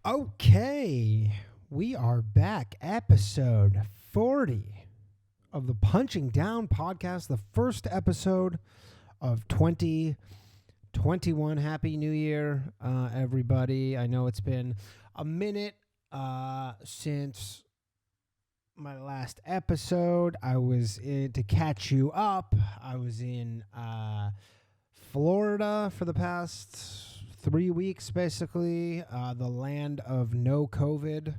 Okay, we are back. Episode 40 of the Punching Down podcast, the first episode of 2021. Happy New Year, everybody. I know it's been a minute since my last episode. I was in, to catch you up, I was in Florida for the past 3 weeks, basically, the land of no COVID.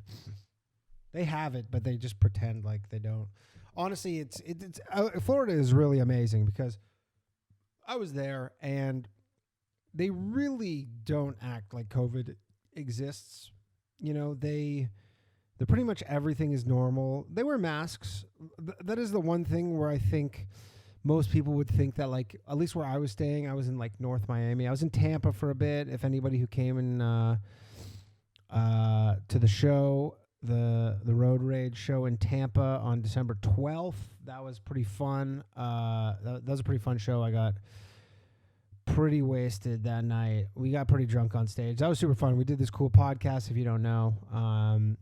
They have it, but they just pretend like they don't. Honestly, Florida is really amazing because I was there and they really don't act like COVID exists. You know, they're pretty much everything is normal. They wear masks. That is the one thing where I think most people would think that, like, at least where I was staying, I was in like North Miami. I was in Tampa for a bit. If anybody who came in to the show, the Road Rage show in Tampa on December 12th, that was pretty fun. That was a pretty fun show. I got pretty wasted that night. We got pretty drunk on stage. That was super fun. We did this cool podcast, if you don't know.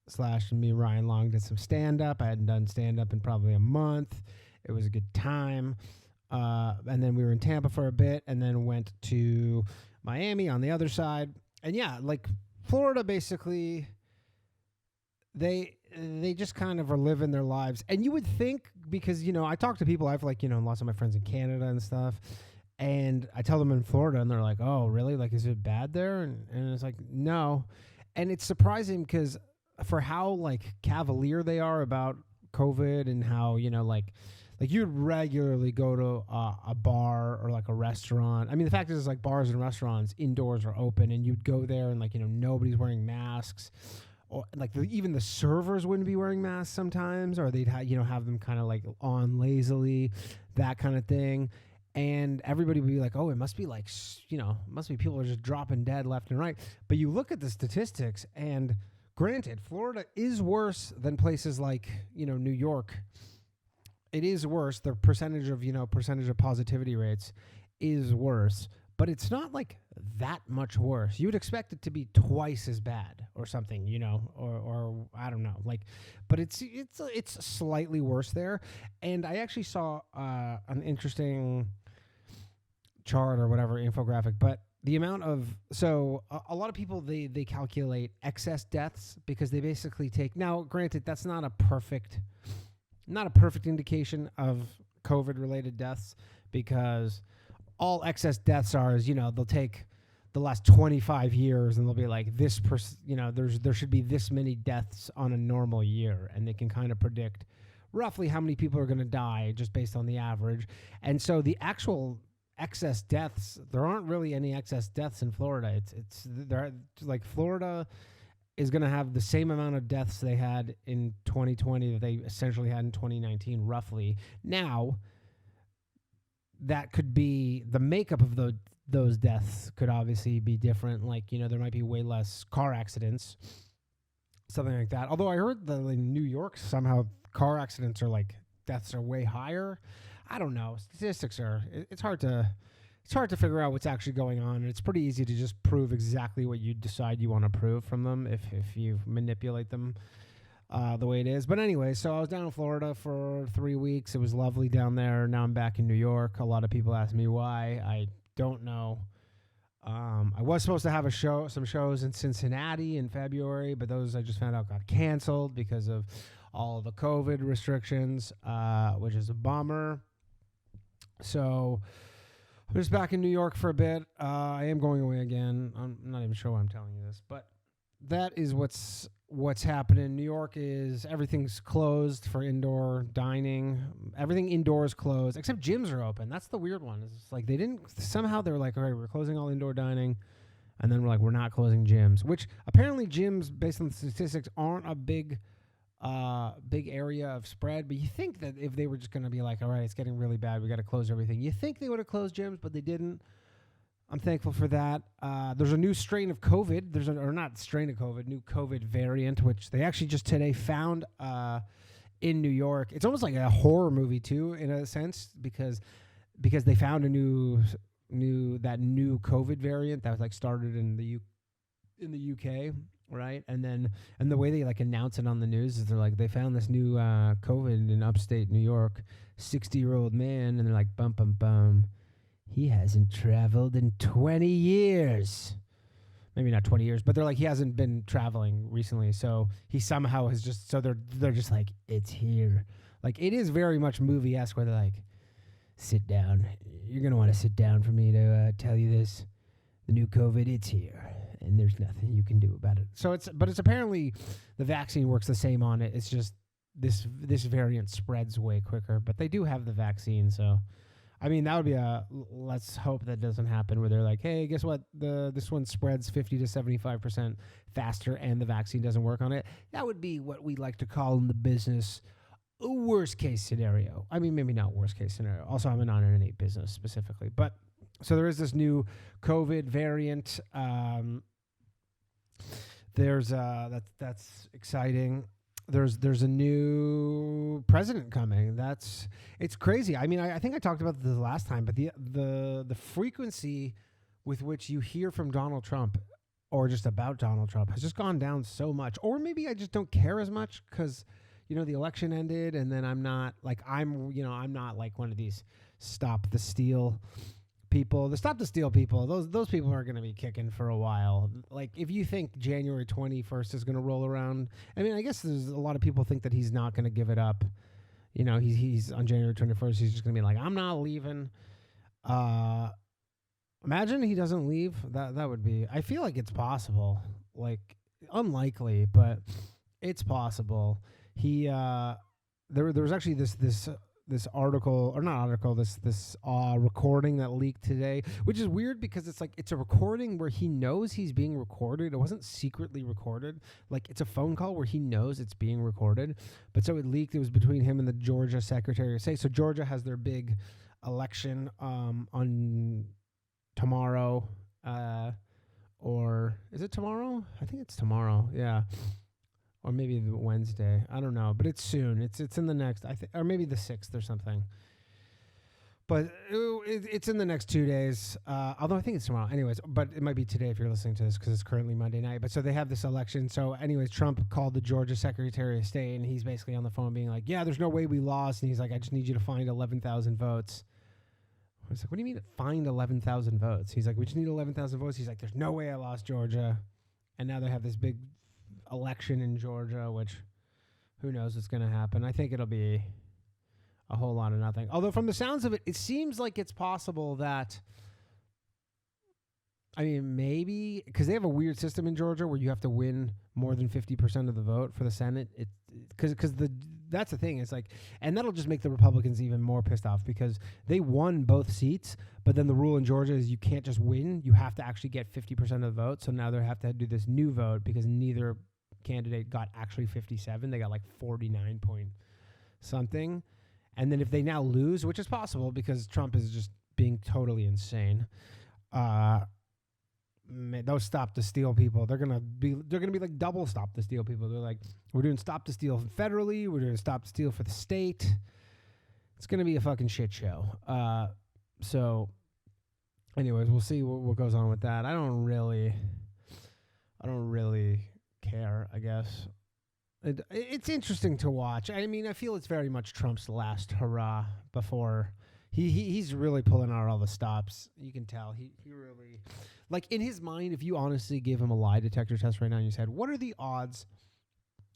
Slash and me, Ryan Long, did some stand-up. I hadn't done stand-up in probably a month. It was a good time. And then we were in Tampa for a bit and then went to Miami on the other side. And yeah, like Florida, basically, they just kind of are living their lives. And you would think, because, you know, I talk to people, I have like, you know, lots of my friends in Canada and stuff. And I tell them in Florida and they're like, oh, really? Like, is it bad there? And it's like, no. And it's surprising because for how like cavalier they are about COVID and how, you know, like you'd regularly go to a bar or like a restaurant. I mean, the fact is, like, bars and restaurants indoors are open, and you'd go there and, like, you know, nobody's wearing masks, or like even the servers wouldn't be wearing masks sometimes, or they'd have them kind of like on lazily, that kind of thing. And everybody would be like, oh, it must be like, you know, must be people are just dropping dead left and right. But you look at the statistics, and granted, Florida is worse than places like, you know, New York. It is worse. The percentage of positivity rates is worse, but it's not like that much worse. You would expect it to be twice as bad or something, you know, or I don't know, like, but it's slightly worse there. And I actually saw an interesting chart or whatever, infographic, but the amount of, so a lot of people, they calculate excess deaths because they basically take, now granted, that's not a perfect indication of COVID-related deaths, because all excess deaths are is, you know, they'll take the last 25 years and they'll be like, there should be this many deaths on a normal year, and they can kind of predict roughly how many people are going to die just based on the average. And so the actual excess deaths, there aren't really any excess deaths in Florida. They're like, Florida is going to have the same amount of deaths they had in 2020 that they essentially had in 2019, roughly. Now, that could be the makeup of those deaths could obviously be different. Like, you know, there might be way less car accidents, something like that. Although I heard that in New York, somehow car accidents are like, deaths are way higher. I don't know. Statistics are, it's hard to figure out what's actually going on. And it's pretty easy to just prove exactly what you decide you want to prove from them if you manipulate them the way it is. But anyway, so I was down in Florida for 3 weeks. It was lovely down there. Now I'm back in New York. A lot of people ask me why. I don't know. I was supposed to have some shows in Cincinnati in February, but those I just found out got canceled because of all the COVID restrictions, which is a bummer. So I'm just back in New York for a bit. I am going away again. I'm not even sure why I'm telling you this, but that is what's happening. New York is, everything's closed for indoor dining. Everything indoor is closed, except gyms are open. That's the weird one. It's like they're like, all right, we're closing all indoor dining, and then we're like, we're not closing gyms, which apparently gyms, based on the statistics, aren't a big area of spread. But you think that if they were just going to be like, all right, it's getting really bad, we got to close everything, you think they would have closed gyms, but they didn't. I'm thankful for that. There's a new strain of COVID. New COVID variant, which they actually just today found in New York. It's almost like a horror movie too, in a sense, because they found a new COVID variant that was like started in the in the UK, right? And the way they like announce it on the news is they're like they found this new COVID in upstate New York, 60-year-old man, and they're like bum bum bum. He hasn't traveled in 20 years. Maybe not 20 years, but they're like he hasn't been traveling recently, so he somehow has just so they're just like it's here. Like it is very much movie-esque where they're like sit down. You're going to want to sit down for me to tell you this. The new COVID, it's here, and there's nothing you can do about it. So it's apparently the vaccine works the same on it. It's just this variant spreads way quicker, but they do have the vaccine. So, I mean, that would be let's hope that doesn't happen where they're like, hey, guess what? This one spreads 50 to 75% faster, and the vaccine doesn't work on it. That would be what we like to call in the business a worst case scenario. I mean, maybe not worst case scenario. Also, I'm not in any business specifically, but. So there is this new COVID variant. That's exciting. There's a new president coming. It's crazy. I mean, I think I talked about this last time, but the frequency with which you hear from Donald Trump or just about Donald Trump has just gone down so much. Or maybe I just don't care as much because the election ended, and then I'm not like one of these stop the steal people. The stop the steal people, those people are going to be kicking for a while. Like if you think January 21st is going to roll around, I mean, I guess there's a lot of people think that he's not going to give it up. He's on January 21st. He's just going to be like, I'm not leaving. Imagine he doesn't leave. That would be. I feel like it's possible. Like unlikely, but it's possible. He there was actually this article, or not article, this recording that leaked today, which is weird because it's a recording where he knows he's being recorded. It wasn't secretly recorded. Like it's a phone call where he knows it's being recorded. But so it leaked. It was between him and the Georgia Secretary of State. So Georgia has their big election on tomorrow. Or is it tomorrow? I think it's tomorrow. Yeah. Or maybe Wednesday. I don't know, but it's soon. It's in the next, or maybe the 6th or something. But it's in the next 2 days. Although I think it's tomorrow. Anyways, but it might be today if you're listening to this because it's currently Monday night. But so they have this election. So anyways, Trump called the Georgia Secretary of State, and he's basically on the phone being like, yeah, there's no way we lost. And he's like, I just need you to find 11,000 votes. I was like, what do you mean find 11,000 votes? He's like, we just need 11,000 votes. He's like, there's no way I lost Georgia. And now they have this big election in Georgia, which who knows what's going to happen. I think it'll be a whole lot of nothing. Although from the sounds of it, it seems like it's possible that, I mean, maybe, because they have a weird system in Georgia where you have to win more than 50% of the vote for the Senate. That's the thing. It's like, and that'll just make the Republicans even more pissed off because they won both seats, but then the rule in Georgia is you can't just win. You have to actually get 50% of the vote. So now they have to do this new vote because neither candidate got actually 57. They got like 49 point something. And then if they now lose, which is possible because Trump is just being totally insane, those stop the steal people. They're gonna be like double stop the steal people. They're like, we're doing stop the steal federally. We're doing stop the steal for the state. It's gonna be a fucking shit show. So, anyways, we'll see what goes on with that. I don't really care. I guess it's interesting to watch. I mean, I feel it's very much Trump's last hurrah before he's really pulling out all the stops. You can tell he really. Like, in his mind, if you honestly gave him a lie detector test right now and you said, what are the odds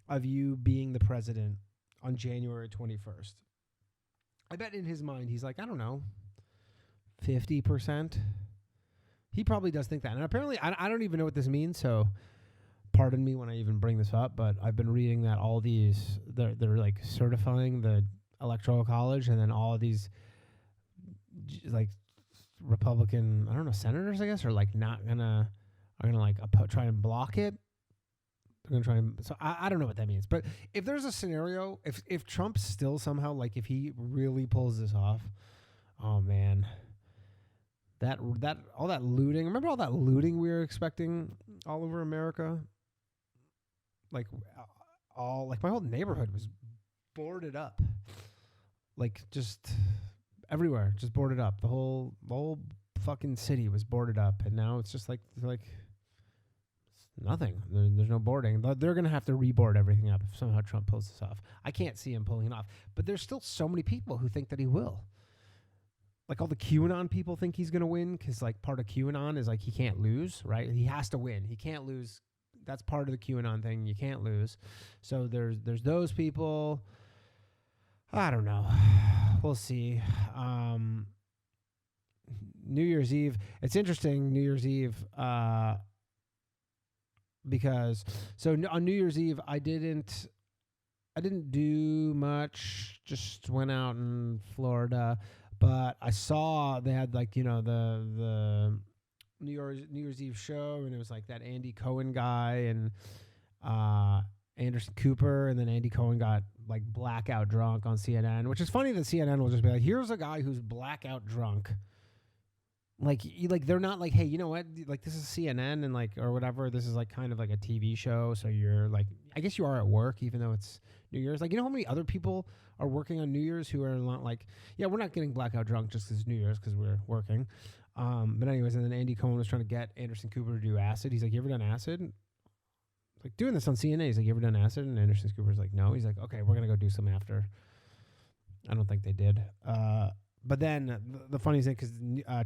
of you being the president on January 21st? I bet in his mind, he's like, I don't know, 50%. He probably does think that. And apparently, I don't even know what this means, so pardon me when I even bring this up, but I've been reading that all these, they're like certifying the Electoral College, and then all of these, like, Republican, I don't know, senators, I guess, are like not gonna, like try and block it. They're gonna try and, so I don't know what that means. But if there's a scenario, if Trump still somehow, like if he really pulls this off, oh man, that all that looting, remember all that looting we were expecting all over America? Like like my whole neighborhood was boarded up. Like just everywhere, just boarded up. The whole fucking city was boarded up, and now it's just like Nothing. There's no boarding. They're going to have to reboard everything up if somehow Trump pulls this off. I can't see him pulling it off. But there's still so many people who think that he will. Like all the QAnon people think he's going to win because like part of QAnon is like he can't lose, right? He has to win. He can't lose. That's part of the QAnon thing. You can't lose. So there's those people. I don't know. We'll see. New Year's Eve. It's interesting, New Year's Eve, because on New Year's Eve I didn't do much. Just went out in Florida, but I saw they had like the New Year's Eve show, and it was like that Andy Cohen guy and Anderson Cooper, and then Andy Cohen got like blackout drunk on CNN, which is funny that CNN will just be like, here's a guy who's blackout drunk. Like they're not like, hey, you know what? Like this is CNN and like or whatever. This is like kind of like a TV show, so you're like, I guess you are at work even though it's New Year's. Like, you know how many other people are working on New Year's who are not like, yeah, we're not getting blackout drunk just because it's New Year's because we're working. But anyways, and then Andy Cohen was trying to get Anderson Cooper to do acid. He's like, you ever done acid? Like doing this on CNN. He's like, you ever done acid? And Anderson Cooper's like, no. He's like, okay, we're gonna go do some after. I don't think they did. But then the funny thing, because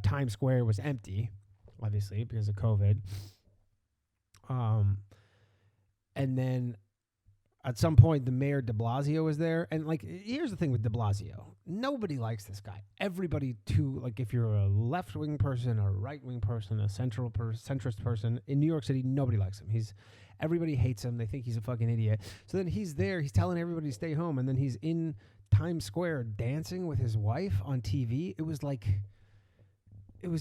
Times Square was empty, obviously, because of COVID. And then at some point, the mayor de Blasio was there. And, like, here's the thing with de Blasio. Nobody likes this guy. Everybody, like, if you're a left-wing person, a right-wing person, a centrist person, in New York City, nobody likes him. Everybody hates him. They think he's a fucking idiot. So then he's there. He's telling everybody to stay home. And then he's in Times Square dancing with his wife on TV. It was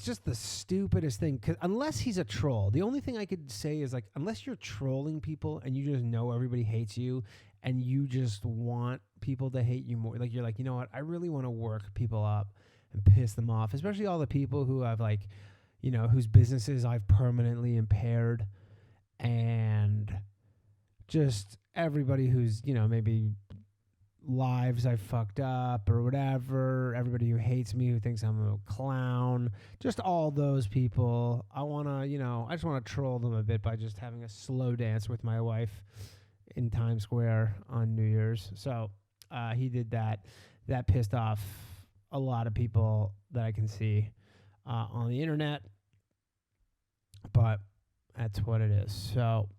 just the stupidest thing. 'Cause unless he's a troll, the only thing I could say is like, unless you're trolling people and you just know everybody hates you and you just want people to hate you more, like you're like, you know what, I really want to work people up and piss them off, especially all the people who have like, whose businesses I've permanently impaired, and just everybody who's, maybe lives I've fucked up or whatever, everybody who hates me, who thinks I'm a clown, just all those people. I just want to troll them a bit by just having a slow dance with my wife in Times Square on New Year's. So he did that. That pissed off a lot of people that I can see on the internet, but that's what it is. So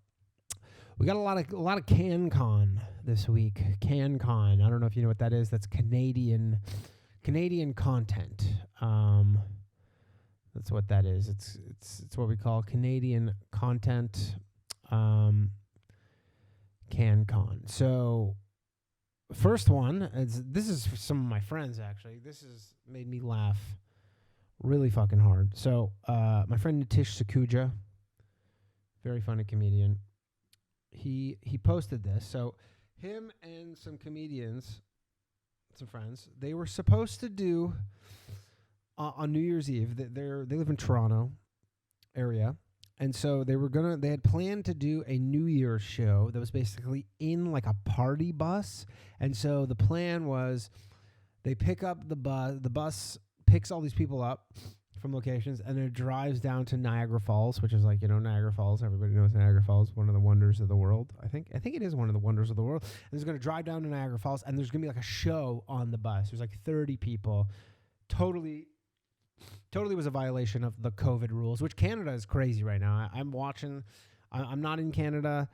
we got a lot of CanCon this week. CanCon. I don't know if you know what that is. That's Canadian content. That's what that is. It's what we call Canadian content. CanCon. So first one, this is for some of my friends actually. This has made me laugh really fucking hard. So my friend Nitish Sakuja, very funny comedian. He posted this. So him and some comedians, some friends, they were supposed to do on New Year's Eve. They live in Toronto area, and so they had planned to do a New Year's show that was basically in like a party bus. And so the plan was they pick up the bus picks all these people up from locations, and it drives down to Niagara Falls, which is like, Niagara Falls. Everybody knows Niagara Falls, one of the wonders of the world. I think it is one of the wonders of the world. And it's going to drive down to Niagara Falls, and there's going to be like a show on the bus. There's like 30 people. Totally was a violation of the COVID rules, which Canada is crazy right now. I'm watching. I'm not in Canada.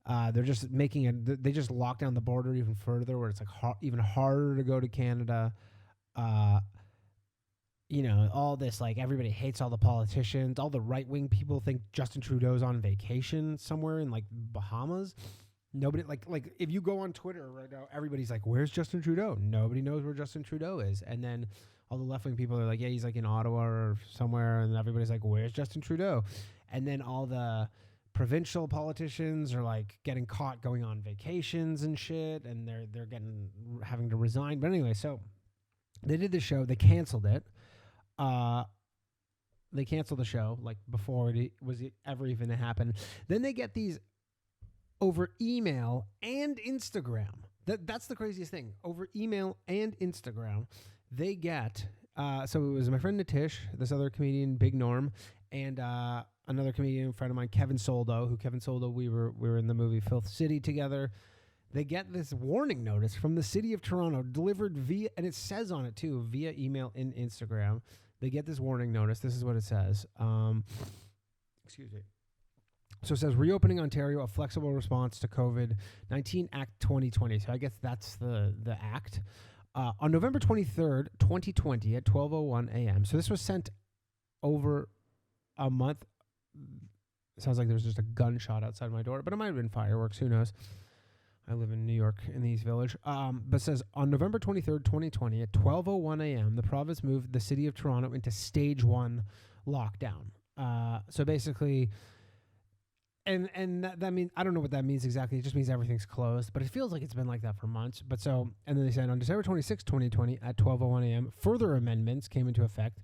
They're just they just locked down the border even further, where it's like even harder to go to Canada. All this, like, everybody hates all the politicians. All the right-wing people think Justin Trudeau's on vacation somewhere in, like, Bahamas. Nobody, like if you go on Twitter right now, everybody's like, where's Justin Trudeau? Nobody knows where Justin Trudeau is. And then all the left-wing people are like, yeah, he's, like, in Ottawa or somewhere. And everybody's like, where's Justin Trudeau? And then all the provincial politicians are, like, getting caught going on vacations and shit. And they're having to resign. But anyway, so they did the show. They canceled it. They canceled the show like before it was ever even to happen. Then they get these over email and Instagram. That's the craziest thing. Over email and Instagram, they get. So it was my friend Nitish, this other comedian, Big Norm, and another comedian friend of mine, Kevin Soldo, we were in the movie Filth City together. They get this warning notice from the city of Toronto delivered via, and it says on it too, via email and Instagram. They get this warning notice. This is what it says. Excuse me. So it says, reopening Ontario, a flexible response to COVID-19 Act 2020. So I guess that's the act. On November 23rd, 2020 at 12:01 a.m. So this was sent over a month. It sounds like there was just a gunshot outside my door, but it might have been fireworks. Who knows? I live in New York in the East Village. But it says, on November 23rd, 2020 at 12:01 a.m., the province moved the city of Toronto into stage 1 lockdown. So basically, and that means, I don't know what that means exactly. It just means everything's closed, but it feels like it's been like that for months. But so, and then they said on December 26, 2020 at 12:01 a.m., further amendments came into effect.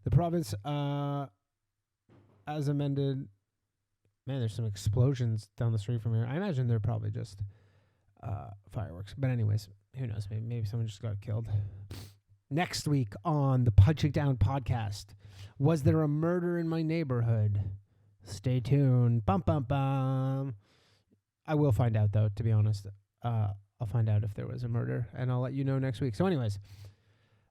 The province, as amended, man, there's some explosions down the street from here. I imagine they're probably just fireworks. But anyways, who knows? Maybe someone just got killed. Next week on the Punching Down podcast, was there a murder in my neighborhood? Stay tuned. Bum, bum, bum. I will find out, though, to be honest. I'll find out if there was a murder, and I'll let you know next week. So anyways,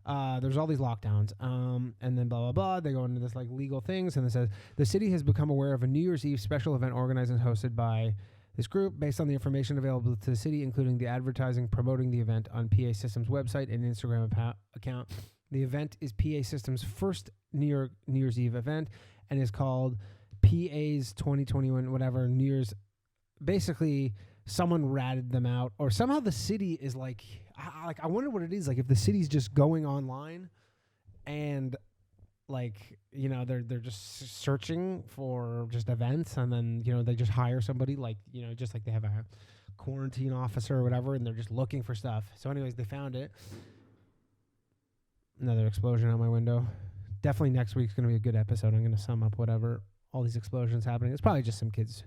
there's all these lockdowns, and then blah, blah, blah. They go into this like legal things, and it says, the city has become aware of a New Year's Eve special event organized and hosted by this group based on the information available to the city, including the advertising promoting the event on PA Systems website and Instagram account. The event is PA Systems' first New Year's Eve event and is called PA's 2021 whatever New Year's. Basically, someone ratted them out, or somehow the city is like I wonder what it is. Like if the city's just going online and like, you know, they're just searching for just events, and then, you know, they just hire somebody, like, you know, just like they have a quarantine officer or whatever, and they're just looking for stuff. So anyways, they found it. Another explosion out my window. Definitely next week's going to be a good episode. I'm going to sum up whatever all these explosions happening. It's probably just some kids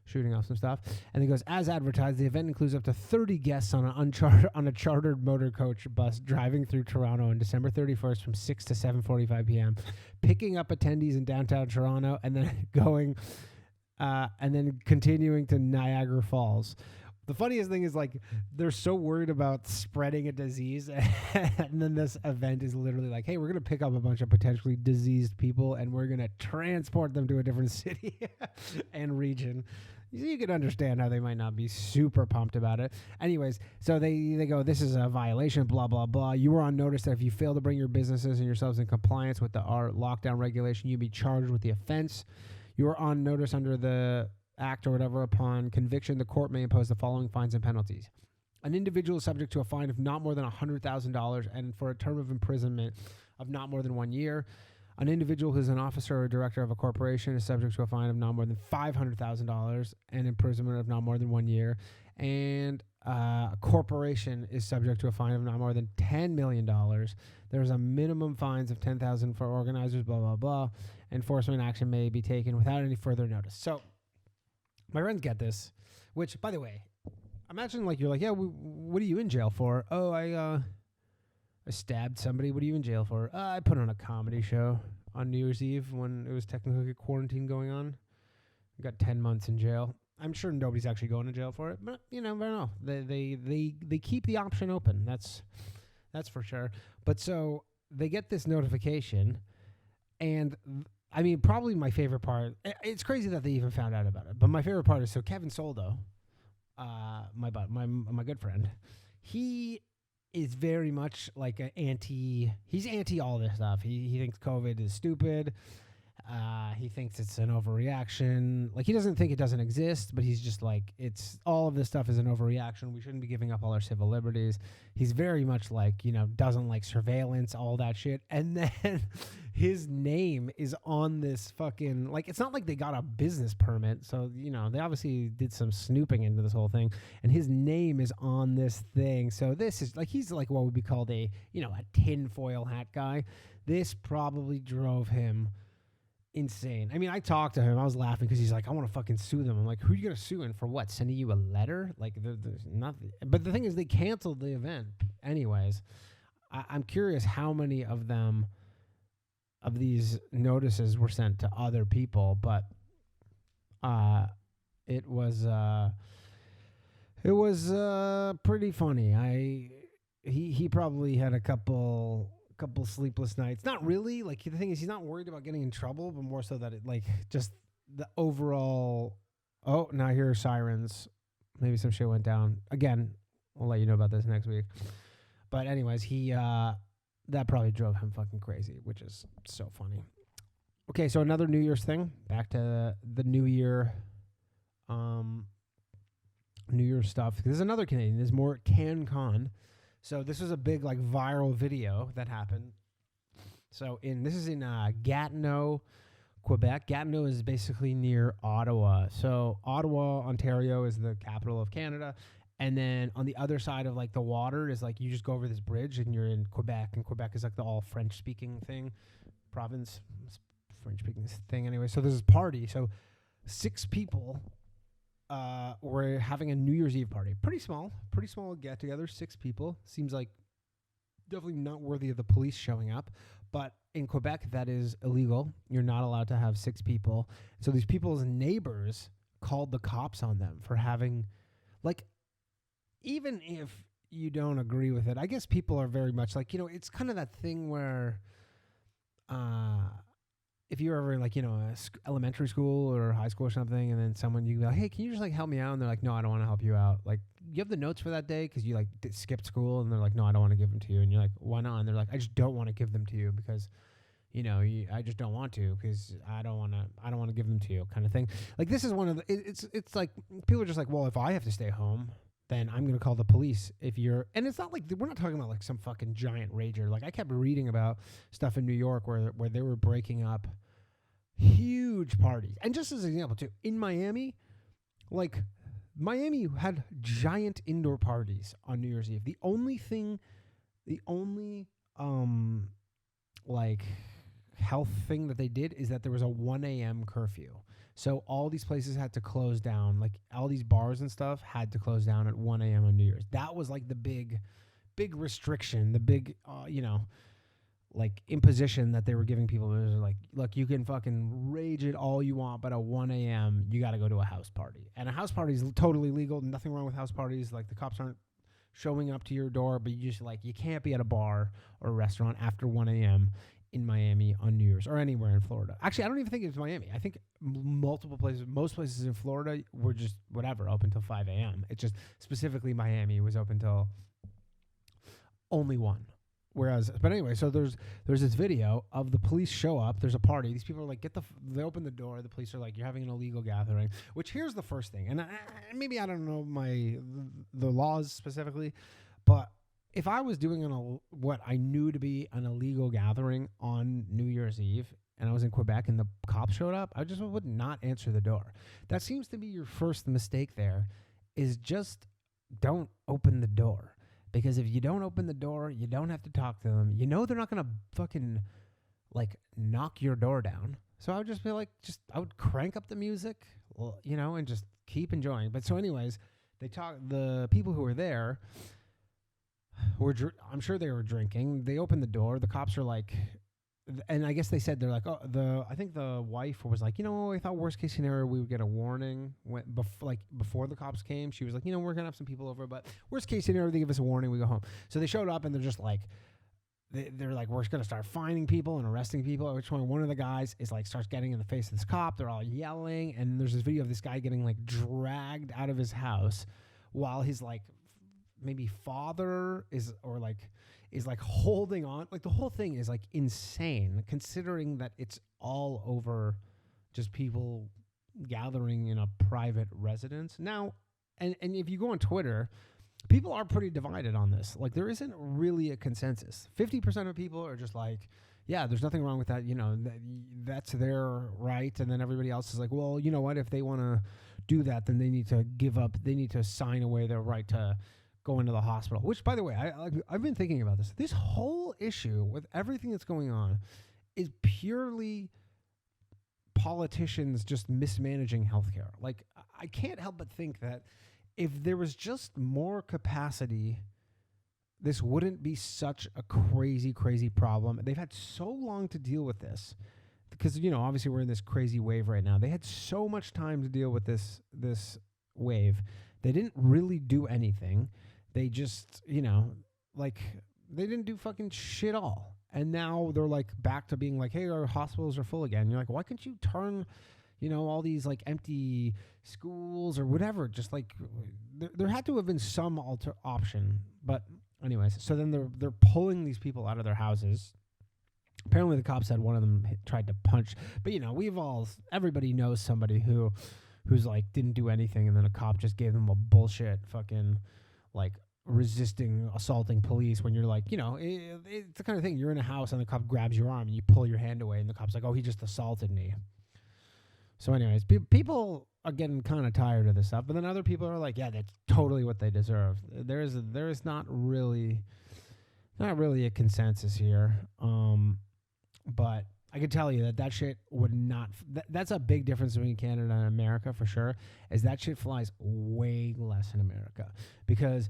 shooting off some stuff. And it goes, as advertised, the event includes up to 30 guests on a chartered motor coach bus driving through Toronto on December 31st from 6 to 7:45 p.m., picking up attendees in downtown Toronto and then going and then continuing to Niagara Falls. The funniest thing is, like, they're so worried about spreading a disease, and then this event is literally like, hey, we're going to pick up a bunch of potentially diseased people, and we're going to transport them to a different city and region. You can understand how they might not be super pumped about it. Anyways, so they go, this is a violation, blah, blah, blah. You were on notice that if you fail to bring your businesses and yourselves in compliance with our lockdown regulation, you'd be charged with the offense. You were on notice under the Act or whatever. Upon conviction, the court may impose the following fines and penalties. An individual is subject to a fine of not more than $100,000 and for a term of imprisonment of not more than 1 year. An individual who is an officer or director of a corporation is subject to a fine of not more than $500,000 and imprisonment of not more than 1 year. And a corporation is subject to a fine of not more than $10 million. There's a minimum fines of $10,000 for organizers, blah, blah, blah. Enforcement action may be taken without any further notice. So my friends get this, which, by the way, imagine like you're like, yeah, what are you in jail for? Oh, I stabbed somebody. What are you in jail for? I put on a comedy show on New Year's Eve when it was technically a quarantine going on. I got 10 months in jail. I'm sure nobody's actually going to jail for it, but you never know. They keep the option open. That's for sure. But so they get this notification, and I mean, probably my favorite part, it's crazy that they even found out about it, but my favorite part is, so Kevin Soldo, my good friend, he is very much like he's anti all this stuff. He thinks COVID is stupid. He thinks it's an overreaction. Like, he doesn't think it doesn't exist, but he's just like, it's all of this stuff is an overreaction. We shouldn't be giving up all our civil liberties. He's very much like, you know, doesn't like surveillance, all that shit. And then his name is on this fucking, like, it's not like they got a business permit. So, you know, they obviously did some snooping into this whole thing, and his name is on this thing. So this is like, he's like what would be called a, you know, a tinfoil hat guy. This probably drove him insane. I mean, I talked to him. I was laughing because he's like, I want to fucking sue them. I'm like, who are you going to sue, and for what? Sending you a letter? Like, there's nothing. But the thing is, they canceled the event anyways. I'm curious how many of them of these notices were sent to other people, but uh, it was uh, it was pretty funny. He probably had a couple sleepless nights. Not really. Like the thing is, he's not worried about getting in trouble, but more so that it like just the overall. Oh, now I hear sirens. Maybe some shit went down again. I'll let you know about this next week. But anyways, he that probably drove him fucking crazy, which is so funny. Okay, so another New Year's thing. Back to the New Year, New Year's stuff. There's another Canadian. There's more CanCon. So this was a big like viral video that happened. So this is in Gatineau, Quebec. Gatineau is basically near Ottawa. So Ottawa, Ontario is the capital of Canada. And then on the other side of like the water is like you just go over this bridge and you're in Quebec. And Quebec is like the all French speaking province, French speaking thing anyway. So there's this party. So 6 people were having a New Year's Eve party. Pretty small get together. 6 people. Seems like definitely not worthy of the police showing up. But in Quebec, that is illegal. You're not allowed to have 6 people. So these people's neighbors called the cops on them for having, like, even if you don't agree with it, I guess people are very much like, it's kind of that thing where if you're ever in like, elementary school or high school or something, and then someone, you go, like, hey, can you just like help me out? And they're like, no, I don't want to help you out. Like, you have the notes for that day because you like skipped school, and they're like, no, I don't want to give them to you. And you're like, why not? And they're like, I just don't want to give them to you because, I just don't want to because I don't want to give them to you, kind of thing. Like, this is one of the, it's like people are just like, well, if I have to stay home, then I'm going to call the police and it's not like, we're not talking about like some fucking giant rager. Like I kept reading about stuff in New York where they were breaking up huge parties. And just as an example too, in Miami, like Miami had giant indoor parties on New Year's Eve. The only like health thing that they did is that there was a 1 a.m. curfew. So all these places had to close down. Like all these bars and stuff had to close down at 1 a.m. on New Year's. That was like the big restriction, the big, like imposition that they were giving people. It was like, look, you can fucking rage it all you want, but at 1 a.m. you got to go to a house party. And a house party is totally legal. Nothing wrong with house parties. Like the cops aren't showing up to your door, but you just like, you can't be at a bar or a restaurant after 1 a.m. in Miami on New Year's or anywhere in Florida. Actually, I don't even think it was Miami. I think multiple places, most places in Florida were just whatever, open till 5 a.m. It's just specifically Miami was open till only 1. But anyway, so there's this video of the police show up. There's a party. These people are like, they open the door. The police are like, you're having an illegal gathering, which here's the first thing. And maybe I don't know the laws specifically, but if I was doing what I knew to be an illegal gathering on New Year's Eve and I was in Quebec and the cops showed up, I just would not answer the door. That seems to be your first mistake there, is just don't open the door. Because if you don't open the door, you don't have to talk to them. They're not going to fucking like knock your door down. So I would just be like, I would crank up the music, and just keep enjoying. But so anyways, the people who were there, I'm sure they were drinking. They opened the door. The cops are like, and I guess they said, they're like, I think the wife was like, I thought worst case scenario we would get a warning before the cops came. She was like, we're gonna have some people over, but worst case scenario they give us a warning, we go home. So they showed up and they're just like, they're like, we're gonna start finding people and arresting people. At which point one of the guys is like starts getting in the face of this cop. They're all yelling, and there's this video of this guy getting like dragged out of his house while his like maybe father is holding on. Like the whole thing is like insane, considering that it's all over just people gathering in a private residence. Now, and if you go on Twitter, people are pretty divided on this. Like there isn't really a consensus. 50% of people are just like, yeah, there's nothing wrong with that. That's their right. And then everybody else is like, well, you know what? If they want to do that, then they need to give up. They need to sign away their right to go into the hospital, which, by the way, I've been thinking about this. This whole issue with everything that's going on is purely politicians just mismanaging healthcare. Like, I can't help but think that if there was just more capacity this wouldn't be such a crazy, crazy problem. They've had so long to deal with this because, obviously we're in this crazy wave right now. They had so much time to deal with this wave. They didn't really do anything. They just, like, they didn't do fucking shit all. And now they're like back to being like, hey, our hospitals are full again. You're like, why can't you turn, all these like empty schools or whatever? Just like there had to have been some option. But anyways, so then they're pulling these people out of their houses. Apparently the cops said one of them tried to punch. But everybody knows somebody who's like didn't do anything, and then a cop just gave them a bullshit fucking like resisting assaulting police, when you're like, it's the kind of thing, you're in a house and the cop grabs your arm and you pull your hand away and the cop's like, oh, he just assaulted me. So anyways, people are getting kind of tired of this stuff, but then other people are like, yeah, that's totally what they deserve. There is not really a consensus here. But I can tell you that shit would not. That's a big difference between Canada and America for sure. Is that shit flies way less in America because,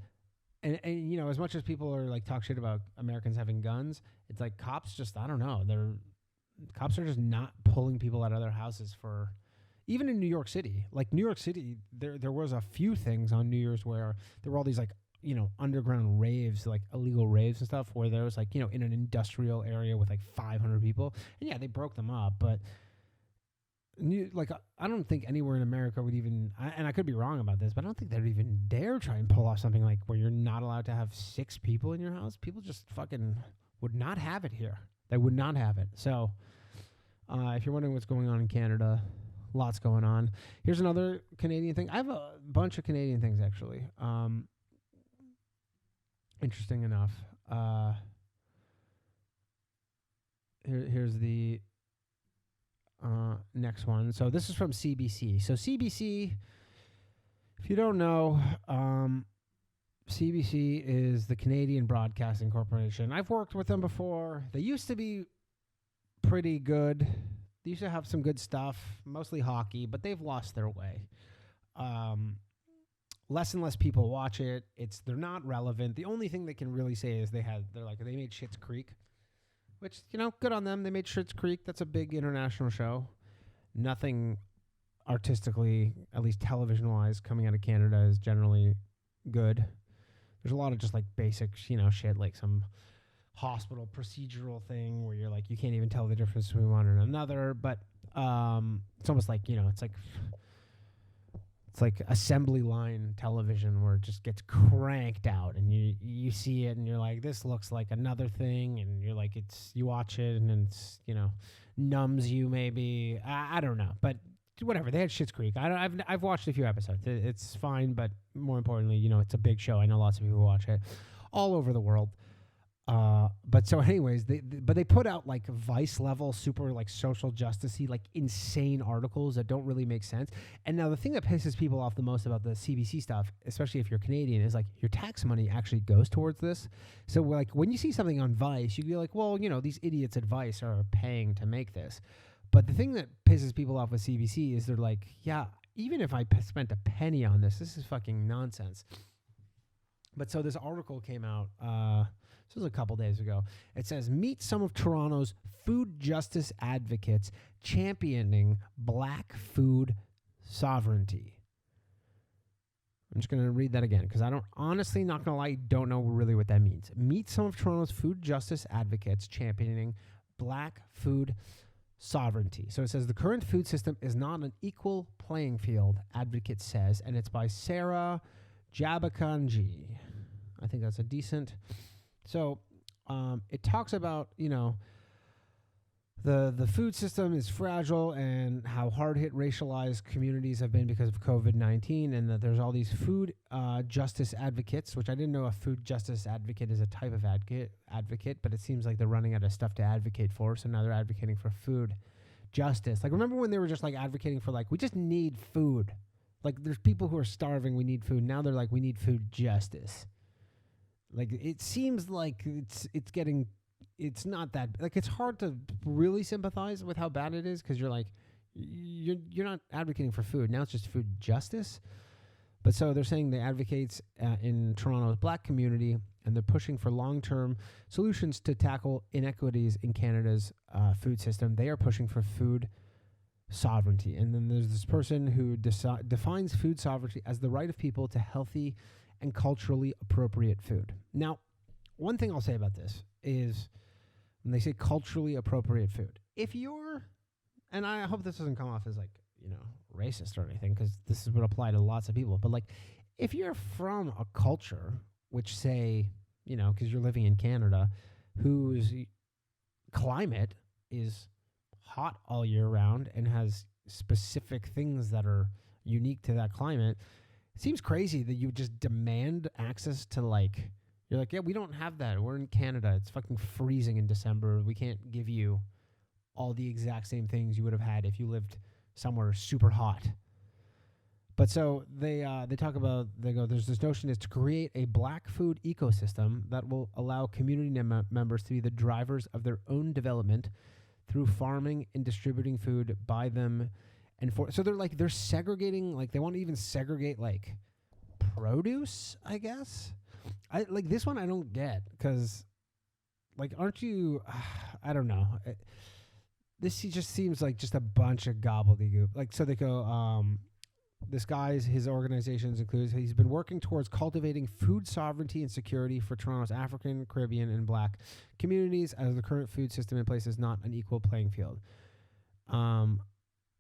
and as much as people are like talk shit about Americans having guns, it's like cops just, I don't know, cops are just not pulling people out of their houses for. Even in New York City, like New York City, there was a few things on New Year's where there were all these like, underground raves, like illegal raves and stuff, where there was like, in an industrial area with like 500 people. And yeah, they broke them up, but I don't think anywhere in America would even, and I could be wrong about this, but I don't think they'd even dare try and pull off something like where you're not allowed to have 6 people in your house. People just fucking would not have it here. They would not have it. So if you're wondering what's going on in Canada, lots going on. Here's another Canadian thing. I have a bunch of Canadian things, actually. Interesting enough. Here's the next one. So this is from CBC. So CBC, if you don't know, CBC is the Canadian Broadcasting Corporation. I've worked with them before. They used to be pretty good. They used to have some good stuff, mostly hockey, but they've lost their way. Less and less people watch it. They're not relevant. The only thing they can really say is they made Schitt's Creek, which, good on them. They made Schitt's Creek. That's a big international show. Nothing artistically, at least television-wise, coming out of Canada is generally good. There's a lot of just like basic, shit, like some hospital procedural thing where you're like, you can't even tell the difference between one and another. But it's almost like, it's like assembly line television where it just gets cranked out and you see it and you're like, this looks like another thing, and you're like, you watch it and then it's, numbs you maybe. I don't know, but whatever. They had Schitt's Creek. I've watched a few episodes. It's fine, but more importantly, it's a big show. I know lots of people who watch it all over the world. But so anyways, they put out like Vice level, super like social justice-y, like insane articles that don't really make sense. And now the thing that pisses people off the most about the CBC stuff, especially if you're Canadian, is like your tax money actually goes towards this. So like when you see something on Vice, you'd be like, well, these idiots at Vice are paying to make this. But the thing that pisses people off with CBC is they're like, yeah, even if I spent a penny on this is fucking nonsense. But so this article came out, this was a couple days ago. It says, meet some of Toronto's food justice advocates championing black food sovereignty. I'm just going to read that again because not going to lie, don't know really what that means. Meet some of Toronto's food justice advocates championing black food sovereignty. So it says, the current food system is not an equal playing field, advocate says, and it's by Sarah Jabakanji. I think that's a decent. So it talks about, the food system is fragile and how hard hit racialized communities have been because of COVID-19, and that there's all these food justice advocates, which I didn't know a food justice advocate is a type of advocate, but it seems like they're running out of stuff to advocate for, so now they're advocating for food justice. Like, remember when they were just like advocating for like, we just need food. Like, there's people who are starving, we need food. Now they're like, we need food justice. Like, it seems like it's not that, like, it's hard to really sympathize with how bad it is because you're like, you're not advocating for food. Now it's just food justice. But so they're saying the advocates in Toronto's black community, and they're pushing for long-term solutions to tackle inequities in Canada's food system. They are pushing for food sovereignty. And then there's this person who defines food sovereignty as the right of people to healthy and culturally appropriate food. Now, one thing I'll say about this is when they say culturally appropriate food, if you're, and I hope this doesn't come off as like, racist or anything, because this would apply to lots of people, but like if you're from a culture which say, because you're living in Canada, whose climate is hot all year round and has specific things that are unique to that climate, it seems crazy that you just demand access to you're like, yeah, we don't have that. We're in Canada. It's fucking freezing in December. We can't give you all the exact same things you would have had if you lived somewhere super hot. But so they talk about, there's this notion is to create a black food ecosystem that will allow community members to be the drivers of their own development through farming and distributing food by them. And so they're segregating, they want to even segregate produce, I guess. I like this one I don't get, because aren't you, I don't know. This just seems like just a bunch of gobbledygook. So they go, this guy's, his organizations includes, he's been working towards cultivating food sovereignty and security for Toronto's African, Caribbean, and Black communities, as the current food system in place is not an equal playing field.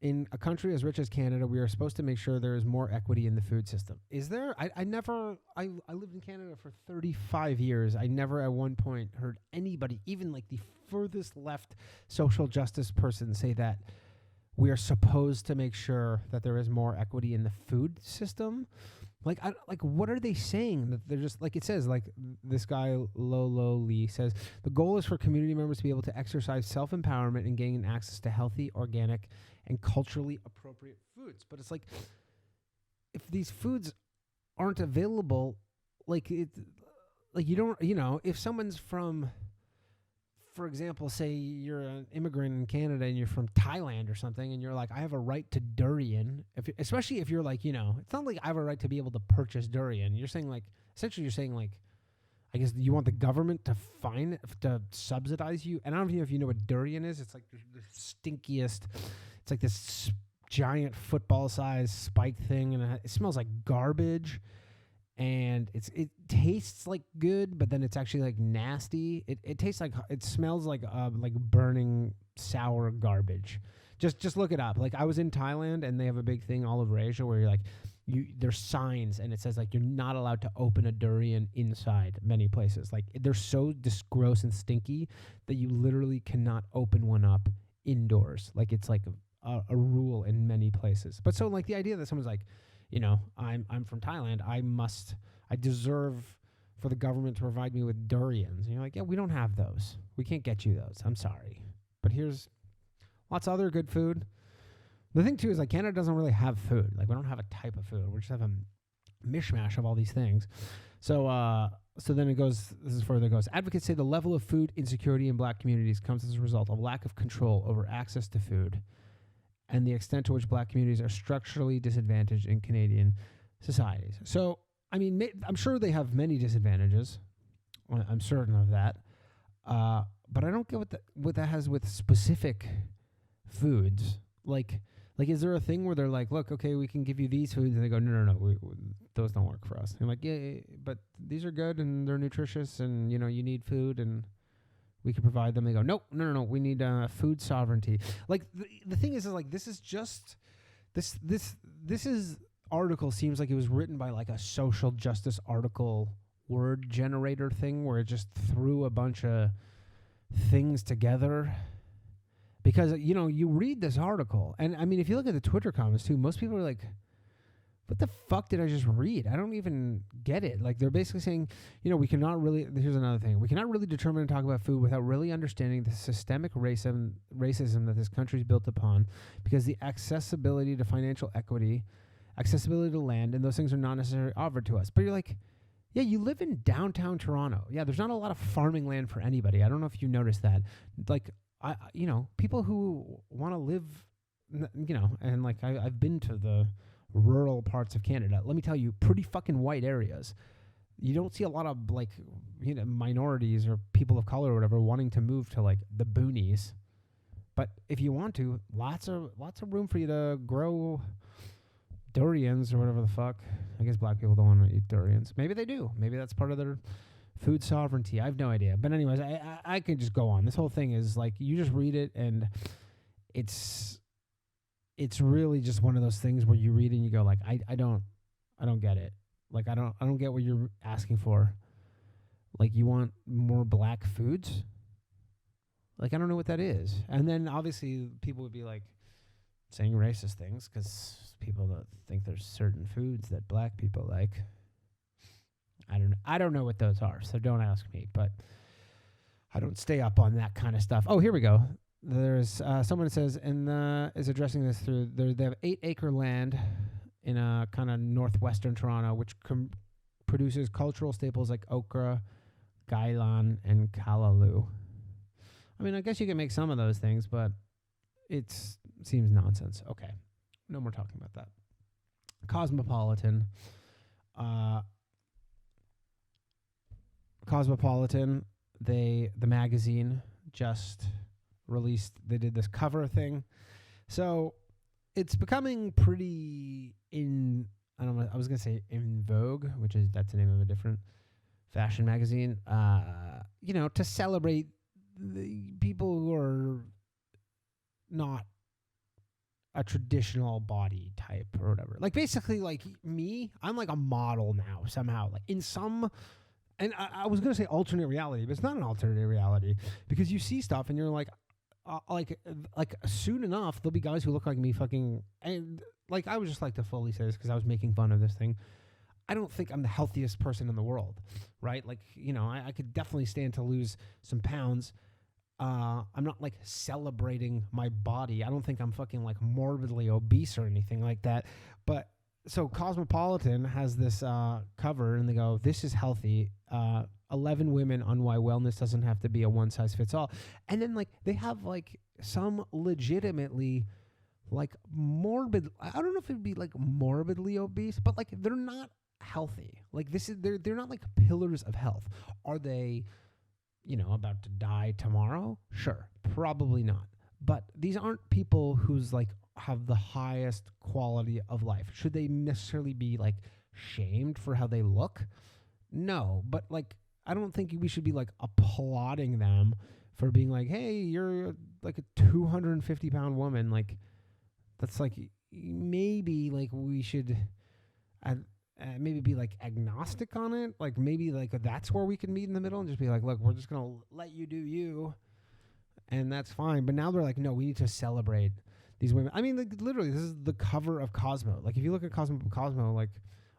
In a country as rich as Canada, we are supposed to make sure there is more equity in the food system. Is there? I lived in Canada for 35 years. I never at one point heard anybody, even the furthest left social justice person, say that we are supposed to make sure that there is more equity in the food system. What are they saying? That they're just, it says, this guy, Lolo Lee, says, the goal is for community members to be able to exercise self-empowerment and gain access to healthy, organic, and culturally appropriate foods. But it's if these foods aren't available, you don't, if someone's from, for example, say you're an immigrant in Canada and you're from Thailand or something, and you're like, I have a right to durian. Especially if you're it's not like I have a right to be able to purchase durian. You're saying essentially you're saying I guess you want the government to subsidize you. And I don't even know if you know what durian is. It's the stinkiest. It's this giant football-sized spike thing, and it smells like garbage. And it tastes good, but then it's actually nasty. It tastes it smells like burning sour garbage. Just look it up. I was in Thailand, and they have a big thing all over Asia where you're there's signs, and it says you're not allowed to open a durian inside many places. They're so gross and stinky that you literally cannot open one up indoors. It's a rule in many places. But so the idea that someone's I'm from Thailand, I deserve for the government to provide me with durians. And you're yeah, we don't have those. We can't get you those. I'm sorry. But here's lots of other good food. The thing too is Canada doesn't really have food. We don't have a type of food. We just have a mishmash of all these things. So then it goes, this is further goes. Advocates say the level of food insecurity in Black communities comes as a result of lack of control over access to food and the extent to which Black communities are structurally disadvantaged in Canadian societies. So, I'm sure they have many disadvantages. I'm certain of that. But I don't get what that has with specific foods. Is there a thing where they're look, okay, we can give you these foods, and they go, no, those don't work for us. And I'm yeah, but these are good and they're nutritious, and you need food and we can provide them. They go, no, we need food sovereignty. The thing is this is just this is article seems like it was written by a social justice article word generator thing where it just threw a bunch of things together. Because you read this article, and if you look at the Twitter comments too, most people are what the fuck did I just read? I don't even get it. They're basically saying, we cannot really, here's another thing. We cannot really determine and talk about food without really understanding the systemic racism that this country is built upon, because the accessibility to financial equity, accessibility to land, and those things are not necessarily offered to us. But you're yeah, you live in downtown Toronto. Yeah, there's not a lot of farming land for anybody. I don't know if you noticed that. People who want to live, and I've been to the rural parts of Canada. Let me tell you, pretty fucking white areas. You don't see a lot of like, minorities or people of color or whatever wanting to move to like the boonies. But if you want to, lots of room for you to grow durians or whatever the fuck. I guess black people don't want to eat durians. Maybe they do. Maybe that's part of their food sovereignty. I have no idea. But anyways, I can just go on. This whole thing is like, you just read it and it's really just one of those things where you read it and you go like, I don't get it. Like, I don't get what you're asking for. Like, you want more black foods? Like, I don't know what that is. And then obviously people would be like saying racist things because people that think there's certain foods that black people like. I don't know what those are, so don't ask me. But I don't stay up on that kind of stuff. Oh, here we go. There's someone that says is addressing this through they have 8-acre land in a kind of northwestern Toronto, which produces cultural staples like okra, gailan, and callaloo. I mean, I guess you can make some of those things, but it seems nonsense. Okay, no more talking about that. Cosmopolitan. The magazine just released, they did this cover thing. So it's becoming pretty I was going to say in vogue, that's the name of a different fashion magazine, to celebrate the people who are not a traditional body type or whatever. Like, basically, like me, I'm like a model now somehow. Like, in some... And I was going to say alternate reality, but it's not an alternate reality, because you see stuff and you're like soon enough, there'll be guys who look like me fucking, and like, I would just like to fully say this because I was making fun of this thing. I don't think I'm the healthiest person in the world, right? Like, I could definitely stand to lose some pounds. I'm not like celebrating my body. I don't think I'm fucking like morbidly obese or anything like that. But so Cosmopolitan has this cover and they go, this is healthy. 11 women on why wellness doesn't have to be a one size fits all. And then like they have like some legitimately like morbid, I don't know if it'd be like morbidly obese, but like they're not healthy. Like they're not like pillars of health. Are they, about to die tomorrow? Sure, probably not. But these aren't people who's like have the highest quality of life. Should they necessarily be like shamed for how they look? No, but like I don't think we should be like applauding them for being like, hey, you're like a 250-pound woman. Like, that's like, maybe like we should maybe be like agnostic on it. Like, maybe like that's where we can meet in the middle and just be like, look, we're just going to let you do you. And that's fine. But now they're like, no, we need to celebrate these women. I mean, like, literally, this is the cover of Cosmo. Like, if you look at Cosmo, like,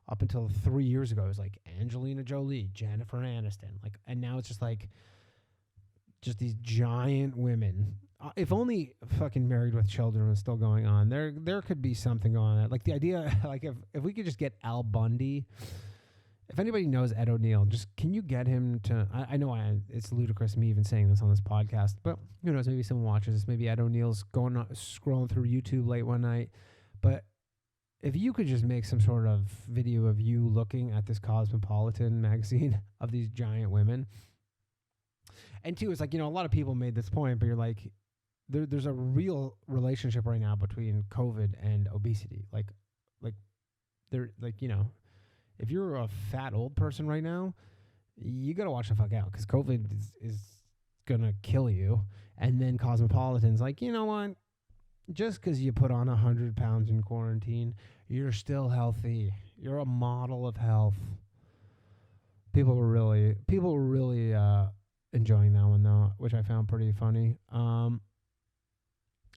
up until 3 years ago, it was like Angelina Jolie, Jennifer Aniston. Like, and now it's just like, just these giant women. If only fucking Married with Children was still going on. There could be something on it. Like, the idea, like, if we could just get Al Bundy. If anybody knows Ed O'Neill, just can you get him to... I know it's ludicrous me even saying this on this podcast, but who knows, maybe someone watches this. Maybe Ed O'Neill's scrolling through YouTube late one night. But if you could just make some sort of video of you looking at this Cosmopolitan magazine of these giant women. And two, it's like, a lot of people made this point, but you're like, there's a real relationship right now between COVID and obesity. Like, if you're a fat old person right now, you got to watch the fuck out because COVID is going to kill you. And then Cosmopolitan's like, you know what? Just because you put on 100 pounds in quarantine, you're still healthy. You're a model of health. People were really enjoying that one, though, which I found pretty funny.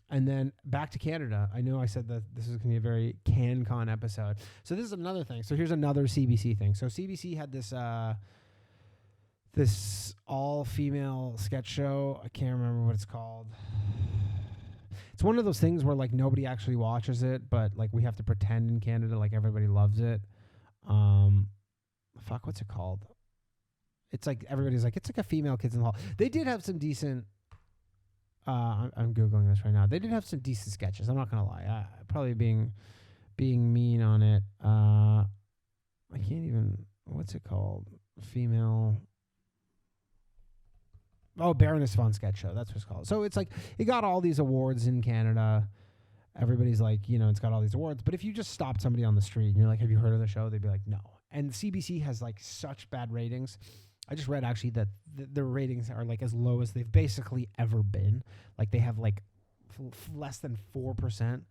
And then back to Canada. I know I said that this is going to be a very CanCon episode. So this is another thing. So here's another CBC thing. So CBC had this all-female sketch show. I can't remember what it's called. It's one of those things where like nobody actually watches it, but like we have to pretend in Canada like everybody loves it. What's it called? It's like everybody's like, it's like a female Kids in the Hall. They did have some decent... I'm Googling this right now. They did have some decent sketches. I'm not going to lie. Probably being mean on it. I can't even... what's it called? Female. Oh, Baroness von Sketch Show. That's what it's called. So it's like it got all these awards in Canada. Everybody's like, it's got all these awards. But if you just stopped somebody on the street and you're like, have you heard of the show? They'd be like, no. And CBC has like such bad ratings. I just read actually that the ratings are like as low as they've basically ever been. Like they have like less than 4%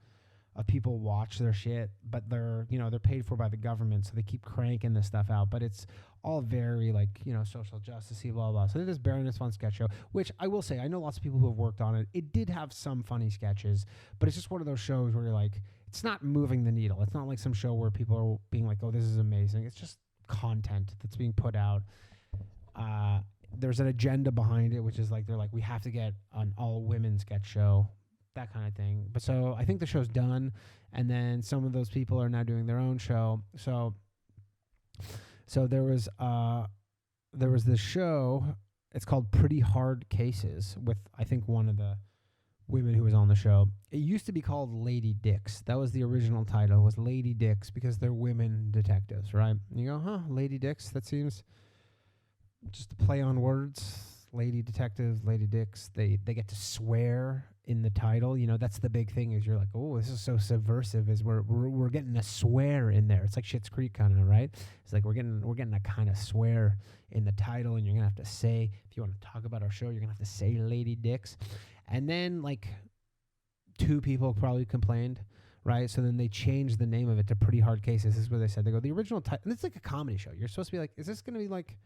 of people watch their shit, but they're paid for by the government, so they keep cranking this stuff out. But it's all very like, social justice-y, blah, blah. So it is Baroness von Sketch Show, which I will say, I know lots of people who have worked on it. It did have some funny sketches, but it's just one of those shows where you're like, it's not moving the needle. It's not like some show where people are being like, oh, this is amazing. It's just content that's being put out. There's an agenda behind it, which is like, they're like, we have to get an all-women sketch show, that kind of thing. But so I think the show's done, and then some of those people are now doing their own show. So there was this show. It's called Pretty Hard Cases with I think one of the women who was on the show. It used to be called Lady Dicks. That was the original title, was Lady Dicks, because they're women detectives, right? And you go, Lady Dicks. That seems just a play on words. Lady detectives, Lady Dicks. They get to swear in the title. That's the big thing. Is you're like, oh, this is so subversive. Is we're getting a swear in there. It's like Schitt's Creek kind of, right? It's like we're getting a kind of swear in the title, and you're gonna have to say, if you want to talk about our show, you're gonna have to say Lady Dicks. And then like 2 people probably complained, right? So then they changed the name of it to Pretty Hard Cases. This is what they said. They go, the original title, and it's like a comedy show. You're supposed to be like, is this gonna be like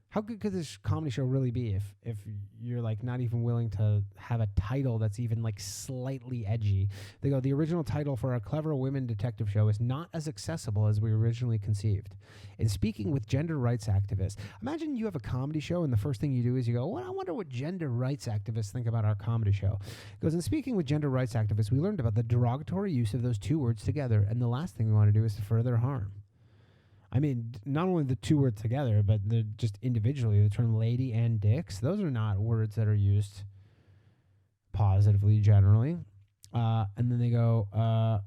how good could this comedy show really be if you're like not even willing to have a title that's even like slightly edgy? They go, the original title for our clever women detective show is not as accessible as we originally conceived. In speaking with gender rights activists, imagine you have a comedy show and the first thing you do is you go, well, I wonder what gender rights activists think about our comedy show. It goes, in speaking with gender rights activists, we learned about the derogatory use of those 2 words together, and the last thing we want to do is to further harm. I mean, not only the 2 words together, but they're just individually. The term lady and dicks, those are not words that are used positively generally. And then they go,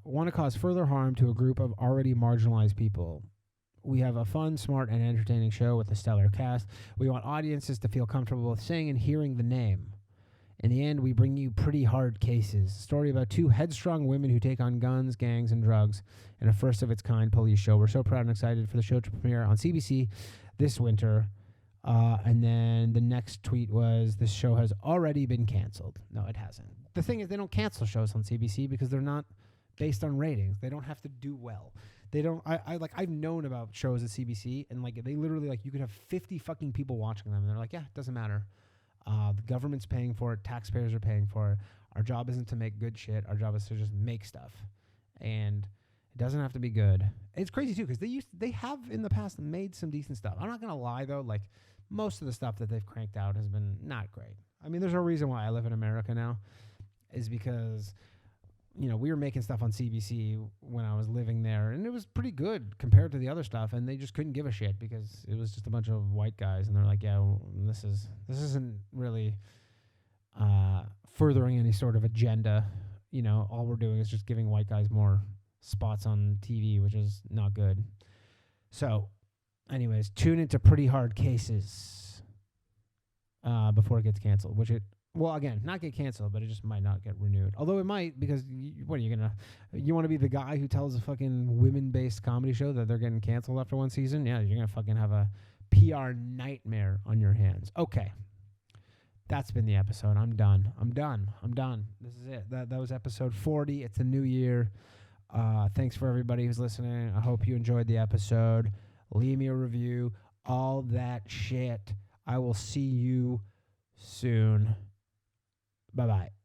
want to cause further harm to a group of already marginalized people. We have a fun, smart, and entertaining show with a stellar cast. We want audiences to feel comfortable with saying and hearing the name. In the end, we bring you Pretty Hard Cases, a story about 2 headstrong women who take on guns, gangs, and drugs in a first-of-its-kind police show. We're so proud and excited for the show to premiere on CBC this winter. And then the next tweet was, this show has already been canceled. No, it hasn't. The thing is, they don't cancel shows on CBC because they're not based on ratings. They don't have to do well. They don't. I've known about shows at CBC, and like they literally like you could have 50 fucking people watching them, and they're like, yeah, it doesn't matter. The government's paying for it. Taxpayers are paying for it. Our job isn't to make good shit. Our job is to just make stuff, and it doesn't have to be good. It's crazy too because they have in the past made some decent stuff. I'm not gonna lie though, like most of the stuff that they've cranked out has been not great. I mean, there's a reason why I live in America now, is because we were making stuff on CBC when I was living there, and it was pretty good compared to the other stuff, and they just couldn't give a shit because it was just a bunch of white guys, and they're like, yeah, well, this isn't really furthering any sort of agenda. All we're doing is just giving white guys more spots on TV, which is not good. So, anyways, tune into Pretty Hard Cases before it gets canceled, which it... Well, again, not get canceled, but it just might not get renewed. Although it might, because what are you going to... You want to be the guy who tells a fucking women-based comedy show that they're getting canceled after one season? Yeah, you're going to fucking have a PR nightmare on your hands. Okay. That's been the episode. I'm done. This is it. That was episode 40. It's a new year. Thanks for everybody who's listening. I hope you enjoyed the episode. Leave me a review. All that shit. I will see you soon. Bye-bye.